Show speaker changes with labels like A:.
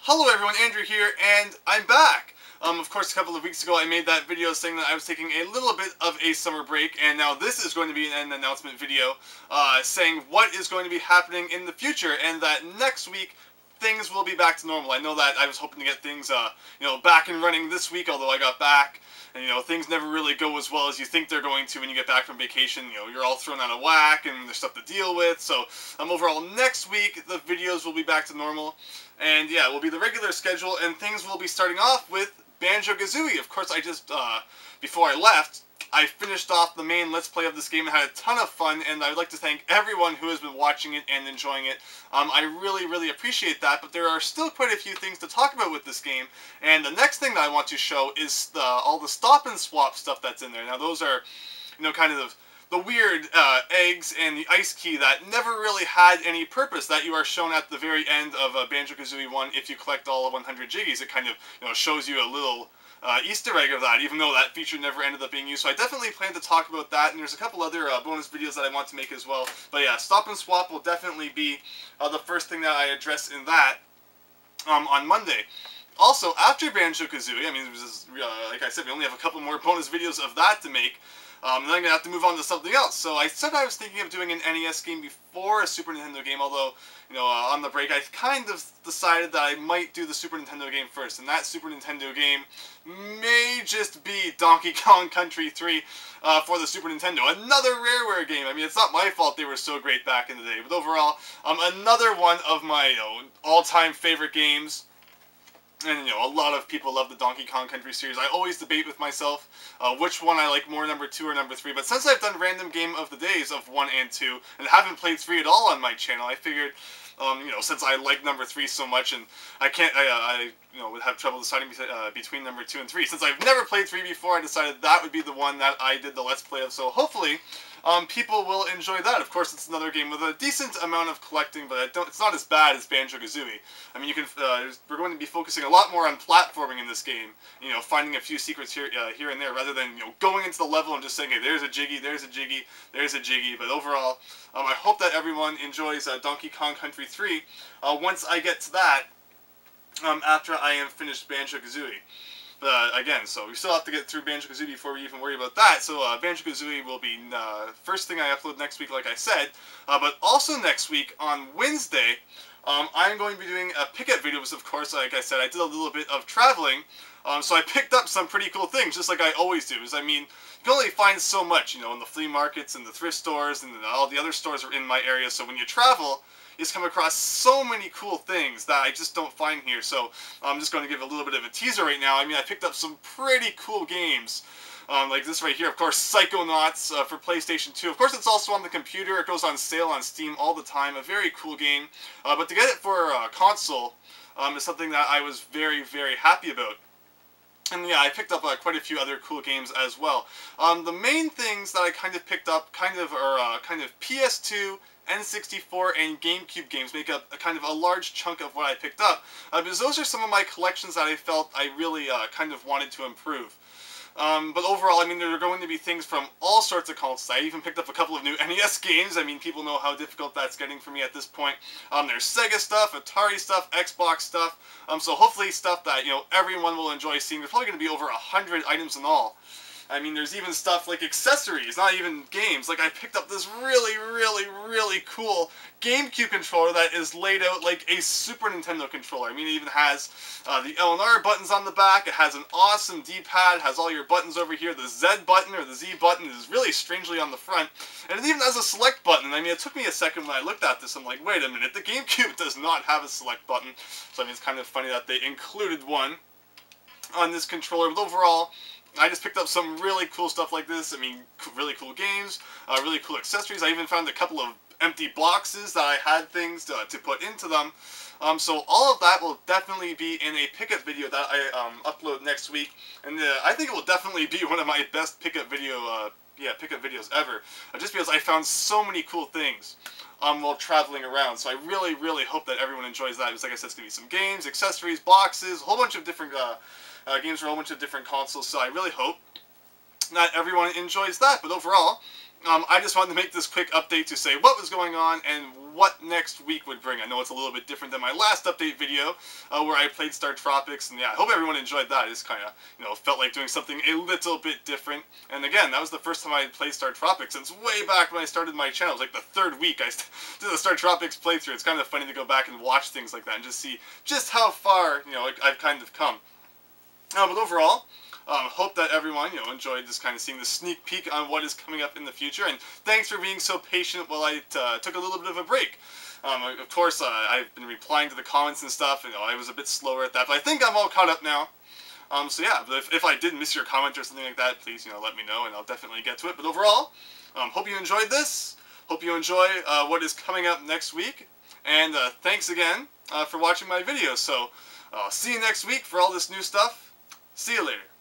A: Hello everyone, Andrew here, and I'm back! Of course, a couple of weeks ago I made that video saying that I was taking a little bit of a summer break, and now this is going to be an announcement video saying what is going to be happening in the future, and that next week things will be back to normal. I know that I was hoping to get things, back and running this week, although I got back, and, things never really go as well as you think they're going to when you get back from vacation. You're all thrown out of whack, and there's stuff to deal with, so, overall, next week, the videos will be back to normal, and, yeah, it will be the regular schedule, and things will be starting off with Banjo-Kazooie. Of course, I just, before I left, I finished off the main Let's Play of this game and had a ton of fun, and I would like to thank everyone who has been watching it and enjoying it. I really appreciate that, but there are still quite a few things to talk about with this game, and the next thing that I want to show is all the stop and swap stuff that's in there. Now, those are, kind of the weird eggs and the ice key that never really had any purpose that you are shown at the very end of Banjo-Kazooie 1 if you collect all of 100 Jiggies. It kind of, shows you a little Easter egg of that, even though that feature never ended up being used. So I definitely plan to talk about that, and there's a couple other bonus videos that I want to make as well. But yeah, Stop and Swap will definitely be the first thing that I address in that on Monday. Also, after Banjo-Kazooie, I mean, like I said, we only have a couple more bonus videos of that to make. Then I'm going to have to move on to something else. So I said I was thinking of doing an NES game before a Super Nintendo game, although, on the break I kind of decided that I might do the Super Nintendo game first. And that Super Nintendo game may just be Donkey Kong Country 3 for the Super Nintendo. Another Rareware game. I mean, it's not my fault they were so great back in the day. But overall, another one of my all-time favorite games. And, a lot of people love the Donkey Kong Country series. I always debate with myself which one I like more, number 2 or number 3. But since I've done random game of the days of 1 and 2, and haven't played 3 at all on my channel, I figured, since I like number 3 so much, and I would have trouble deciding between number 2 and 3. Since I've never played 3 before, I decided that would be the one that I did the Let's Play of. So hopefully, people will enjoy that. Of course, it's another game with a decent amount of collecting, but it's not as bad as Banjo-Kazooie. I mean, we're going to be focusing a lot more on platforming in this game. Finding a few secrets here and there, rather than going into the level and just saying, hey, there's a Jiggy, there's a Jiggy, there's a Jiggy. But overall, I hope that everyone enjoys Donkey Kong Country 3 once I get to that. After I am finished Banjo-Kazooie. But again, so we still have to get through Banjo-Kazooie before we even worry about that. So Banjo-Kazooie will be first thing I upload next week, like I said. But also next week, on Wednesday, I'm going to be doing a pickup video, because of course, like I said, I did a little bit of traveling. So I picked up some pretty cool things, just like I always do. Because, I mean, you can only find so much, in the flea markets and the thrift stores, and all the other stores are in my area. So when you travel, you just come across so many cool things that I just don't find here. So I'm just going to give a little bit of a teaser right now. I mean, I picked up some pretty cool games. Like this right here, of course, Psychonauts for PlayStation 2. Of course, it's also on the computer. It goes on sale on Steam all the time. A very cool game. But to get it for console is something that I was very happy about. And yeah, I picked up quite a few other cool games as well. The main things that I kind of picked up are PS2, N64, and GameCube games make up kind of a large chunk of what I picked up. Because those are some of my collections that I felt I really kind of wanted to improve. But overall, I mean, there are going to be things from all sorts of consoles. I even picked up a couple of new NES games. I mean, people know how difficult that's getting for me at this point. There's Sega stuff, Atari stuff, Xbox stuff. So hopefully stuff that, everyone will enjoy seeing. There's probably going to be over 100 items in all. I mean, there's even stuff like accessories, not even games. Like, I picked up this really cool GameCube controller that is laid out like a Super Nintendo controller. I mean, it even has the L and R buttons on the back. It has an awesome D-pad, has all your buttons over here. The Z button or the Z button is really strangely on the front. And it even has a select button. I mean, it took me a second when I looked at this. I'm like, wait a minute, the GameCube does not have a select button. So, I mean, it's kind of funny that they included one on this controller. But overall, I just picked up some really cool stuff like this. I mean, really cool games, really cool accessories. I even found a couple of empty boxes that I had things to put into them. So all of that will definitely be in a pickup video that I upload next week. And I think it will definitely be one of my best pickup videos ever. Just because I found so many cool things while traveling around. So I really hope that everyone enjoys that. Because like I said, it's going to be some games, accessories, boxes, a whole bunch of different games for a whole bunch of different consoles. So I really hope that everyone enjoys that. But overall, I just wanted to make this quick update to say what was going on and what next week would bring. I know it's a little bit different than my last update video, where I played Star Tropics, and yeah, I hope everyone enjoyed that. I just kind of, felt like doing something a little bit different. And again, that was the first time I had played Star Tropics since way back when I started my channel. It was like the 3rd week I did the Star Tropics playthrough. It's kind of funny to go back and watch things like that and just see just how far, I've kind of come. But overall, hope that everyone, enjoyed just kind of seeing the sneak peek on what is coming up in the future, and thanks for being so patient while I took a little bit of a break. Of course, I've been replying to the comments and stuff, I was a bit slower at that, but I think I'm all caught up now. So yeah, but if I did miss your comment or something like that, please, let me know, and I'll definitely get to it. But overall, hope you enjoyed this, hope you enjoy what is coming up next week, and thanks again for watching my videos. So, see you next week for all this new stuff. See you later.